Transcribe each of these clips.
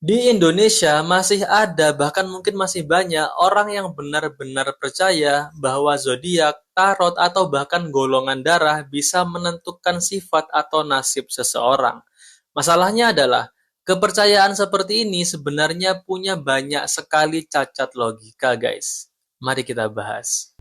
Di Indonesia masih ada, bahkan mungkin masih banyak orang yang benar-benar percaya bahwa zodiak, tarot, atau bahkan golongan darah bisa menentukan sifat atau nasib seseorang. Masalahnya adalah, kepercayaan seperti ini sebenarnya punya banyak sekali cacat logika, guys. Mari kita bahas.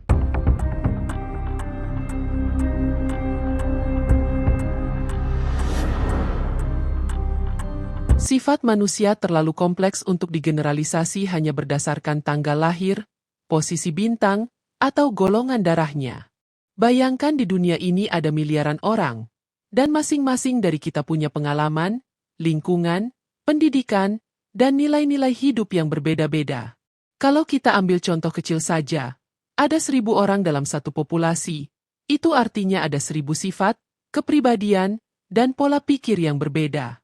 Sifat manusia terlalu kompleks untuk digeneralisasi hanya berdasarkan tanggal lahir, posisi bintang, atau golongan darahnya. Bayangkan di dunia ini ada miliaran orang, dan masing-masing dari kita punya pengalaman, lingkungan, pendidikan, dan nilai-nilai hidup yang berbeda-beda. Kalau kita ambil contoh kecil saja, ada 1.000 orang dalam satu populasi, itu artinya ada 1.000 sifat, kepribadian, dan pola pikir yang berbeda.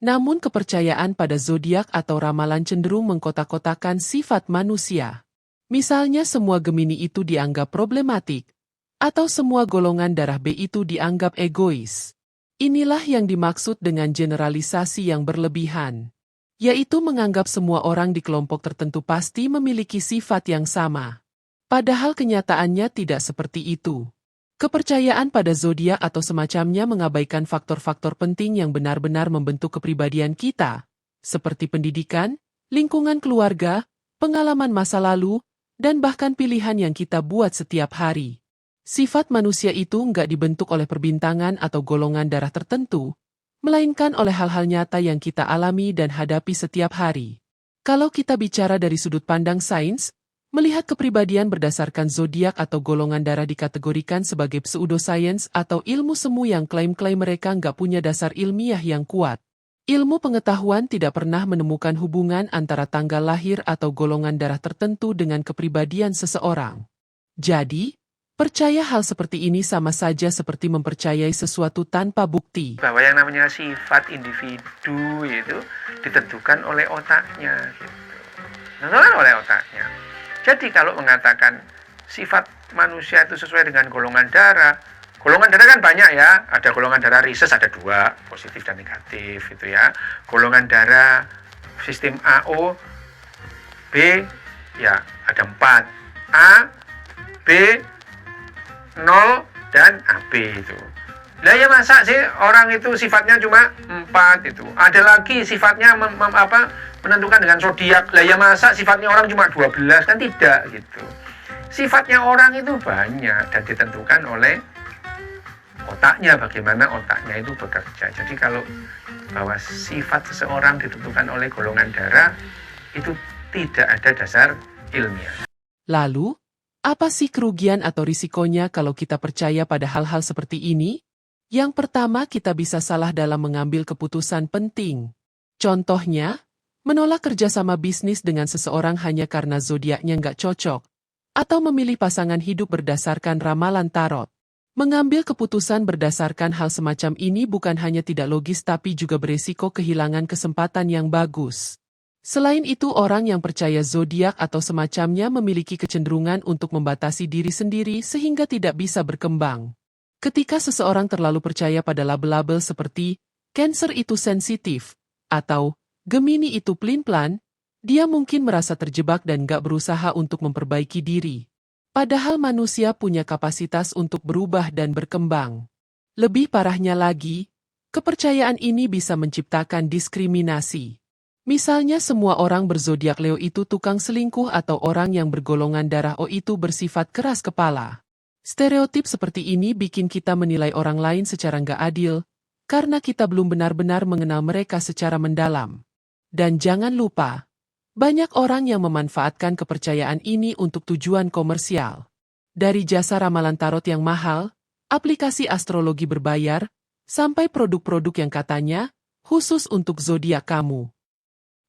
Namun kepercayaan pada zodiak atau ramalan cenderung mengkotak-kotakan sifat manusia. Misalnya semua Gemini itu dianggap problematik, atau semua golongan darah B itu dianggap egois. Inilah yang dimaksud dengan generalisasi yang berlebihan, yaitu menganggap semua orang di kelompok tertentu pasti memiliki sifat yang sama. Padahal kenyataannya tidak seperti itu. Kepercayaan pada zodiak atau semacamnya mengabaikan faktor-faktor penting yang benar-benar membentuk kepribadian kita, seperti pendidikan, lingkungan keluarga, pengalaman masa lalu, dan bahkan pilihan yang kita buat setiap hari. Sifat manusia itu nggak dibentuk oleh perbintangan atau golongan darah tertentu, melainkan oleh hal-hal nyata yang kita alami dan hadapi setiap hari. Kalau kita bicara dari sudut pandang sains, melihat kepribadian berdasarkan zodiak atau golongan darah dikategorikan sebagai pseudoscience atau ilmu semu yang klaim-klaim mereka nggak punya dasar ilmiah yang kuat. Ilmu pengetahuan tidak pernah menemukan hubungan antara tanggal lahir atau golongan darah tertentu dengan kepribadian seseorang. Jadi, percaya hal seperti ini sama saja seperti mempercayai sesuatu tanpa bukti. Bahwa yang namanya sifat individu itu ditentukan oleh otaknya, gitu. Ditentukan oleh otaknya. Jadi kalau mengatakan sifat manusia itu sesuai dengan golongan darah kan banyak ya. Ada golongan darah rhesus ada 2, positif dan negatif itu ya. Golongan darah sistem AO, B ya ada 4. A, B, 0 dan AB itu. Lah ya masa sih orang itu sifatnya cuma 4 itu. Ada lagi sifatnya menentukan dengan zodiak. Lah ya masa sifatnya orang cuma 12 kan tidak gitu. Sifatnya orang itu banyak dan ditentukan oleh otaknya, bagaimana otaknya itu bekerja. Jadi kalau bahwa sifat seseorang ditentukan oleh golongan darah itu tidak ada dasar ilmiah. Lalu, apa sih kerugian atau risikonya kalau kita percaya pada hal-hal seperti ini? Yang pertama, kita bisa salah dalam mengambil keputusan penting. Contohnya, menolak kerjasama bisnis dengan seseorang hanya karena zodiaknya nggak cocok, atau memilih pasangan hidup berdasarkan ramalan tarot. Mengambil keputusan berdasarkan hal semacam ini bukan hanya tidak logis tapi juga beresiko kehilangan kesempatan yang bagus. Selain itu, orang yang percaya zodiak atau semacamnya memiliki kecenderungan untuk membatasi diri sendiri sehingga tidak bisa berkembang. Ketika seseorang terlalu percaya pada label-label seperti Cancer itu sensitif, atau Gemini itu pelin-pelan, dia mungkin merasa terjebak dan gak berusaha untuk memperbaiki diri. Padahal manusia punya kapasitas untuk berubah dan berkembang. Lebih parahnya lagi, kepercayaan ini bisa menciptakan diskriminasi. Misalnya semua orang berzodiak Leo itu tukang selingkuh atau orang yang bergolongan darah O itu bersifat keras kepala. Stereotip seperti ini bikin kita menilai orang lain secara nggak adil, karena kita belum benar-benar mengenal mereka secara mendalam. Dan jangan lupa, banyak orang yang memanfaatkan kepercayaan ini untuk tujuan komersial. Dari jasa ramalan tarot yang mahal, aplikasi astrologi berbayar, sampai produk-produk yang katanya khusus untuk zodiak kamu.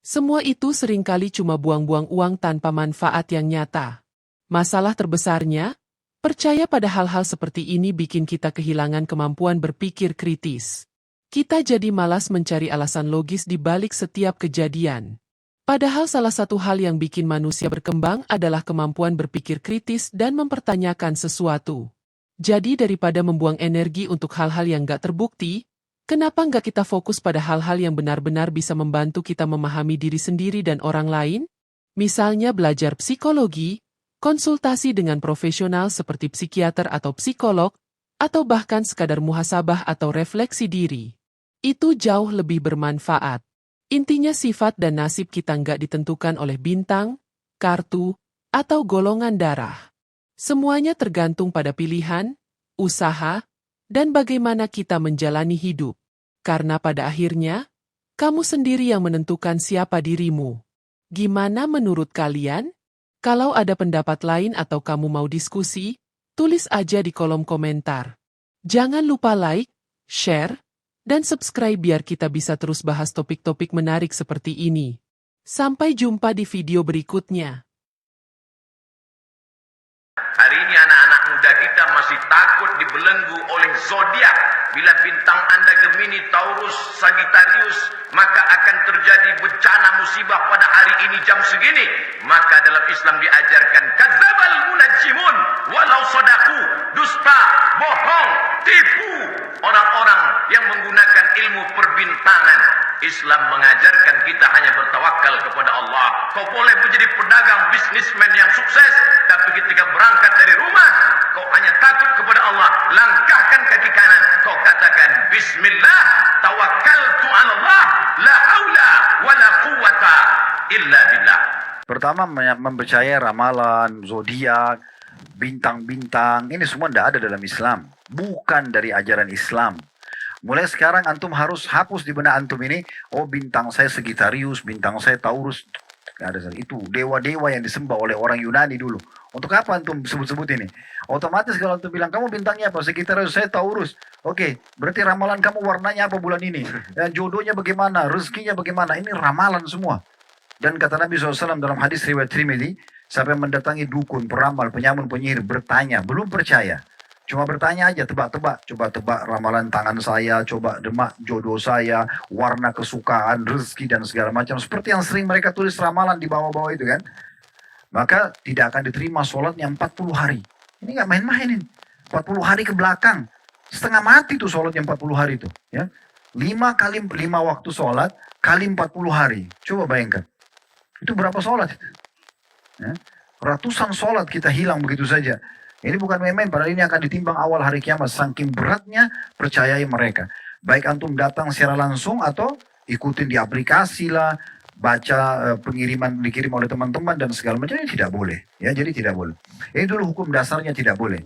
Semua itu seringkali cuma buang-buang uang tanpa manfaat yang nyata. Masalah terbesarnya, percaya pada hal-hal seperti ini bikin kita kehilangan kemampuan berpikir kritis. Kita jadi malas mencari alasan logis di balik setiap kejadian. Padahal salah satu hal yang bikin manusia berkembang adalah kemampuan berpikir kritis dan mempertanyakan sesuatu. Jadi daripada membuang energi untuk hal-hal yang gak terbukti, Kenapa nggak kita fokus pada hal-hal yang benar-benar bisa membantu kita memahami diri sendiri dan orang lain? Misalnya belajar psikologi, konsultasi dengan profesional seperti psikiater atau psikolog, atau bahkan sekadar muhasabah atau refleksi diri. Itu jauh lebih bermanfaat. Intinya sifat dan nasib kita nggak ditentukan oleh bintang, kartu, atau golongan darah. Semuanya tergantung pada pilihan, usaha, dan bagaimana kita menjalani hidup. Karena pada akhirnya, kamu sendiri yang menentukan siapa dirimu. Gimana menurut kalian? Kalau ada pendapat lain atau kamu mau diskusi, tulis aja di kolom komentar. Jangan lupa like, share, dan subscribe biar kita bisa terus bahas topik-topik menarik seperti ini. Sampai jumpa di video berikutnya. Hari ini anak-anak muda kita masih takut dibelenggu oleh zodiak. Bila bintang Anda Gemini, Taurus, Sagittarius, maka akan terjadi bencana musibah pada hari ini jam segini. Maka dalam Islam diajarkan kadzabal munajjimun walau sadaku, dusta, bohong, tipu orang-orang yang menggunakan ilmu perbintangan. Islam mengajarkan kita hanya bertawakal kepada Allah. Kau boleh menjadi pedagang bisnismen yang sukses, tapi ketika berangkat dari rumah, kau hanya takut kepada Allah. Langkahkan kaki kanan, kau katakan Bismillah, tawakkaltu 'ala Allah, la haula wala quwwata illa billah. Pertama, mempercayai ramalan, zodiak, bintang-bintang, ini semua tidak ada dalam Islam. Bukan dari ajaran Islam. Mulai sekarang antum harus hapus di benak antum ini, oh bintang saya Sagittarius, bintang saya Taurus. Nggak ada, itu dewa-dewa yang disembah oleh orang Yunani dulu. Untuk apa antum sebut-sebut ini? Otomatis kalau antum bilang, kamu bintangnya apa? Sagittarius, saya Taurus. Oke, berarti ramalan kamu warnanya apa bulan ini? Dan jodohnya bagaimana? Rezekinya bagaimana? Ini ramalan semua. Dan kata Nabi SAW dalam hadis riwayat Tirmidzi, siapa yang mendatangi dukun, peramal, penyamun, penyihir, bertanya, belum percaya. Cuma bertanya aja, tebak-tebak. Coba tebak ramalan tangan saya, coba demak jodoh saya, warna kesukaan, rezeki, dan segala macam. Seperti yang sering mereka tulis ramalan di bawah-bawah itu kan. Maka tidak akan diterima sholatnya 40 hari. Ini nggak main-mainin. 40 hari ke belakang. Setengah mati tuh sholatnya 40 hari itu. Ya. 5 waktu sholat, kali 40 hari. Coba bayangkan. Itu berapa sholat? Ya. Ratusan sholat kita hilang begitu saja. Ini bukan main-main, padahal ini akan ditimbang awal hari kiamat. Saking beratnya percayai mereka. Baik antum datang secara langsung atau ikutin di aplikasi lah, baca pengiriman dikirim oleh teman-teman dan segala macam, ini tidak boleh. Ya, jadi tidak boleh. Ini dulu hukum dasarnya tidak boleh.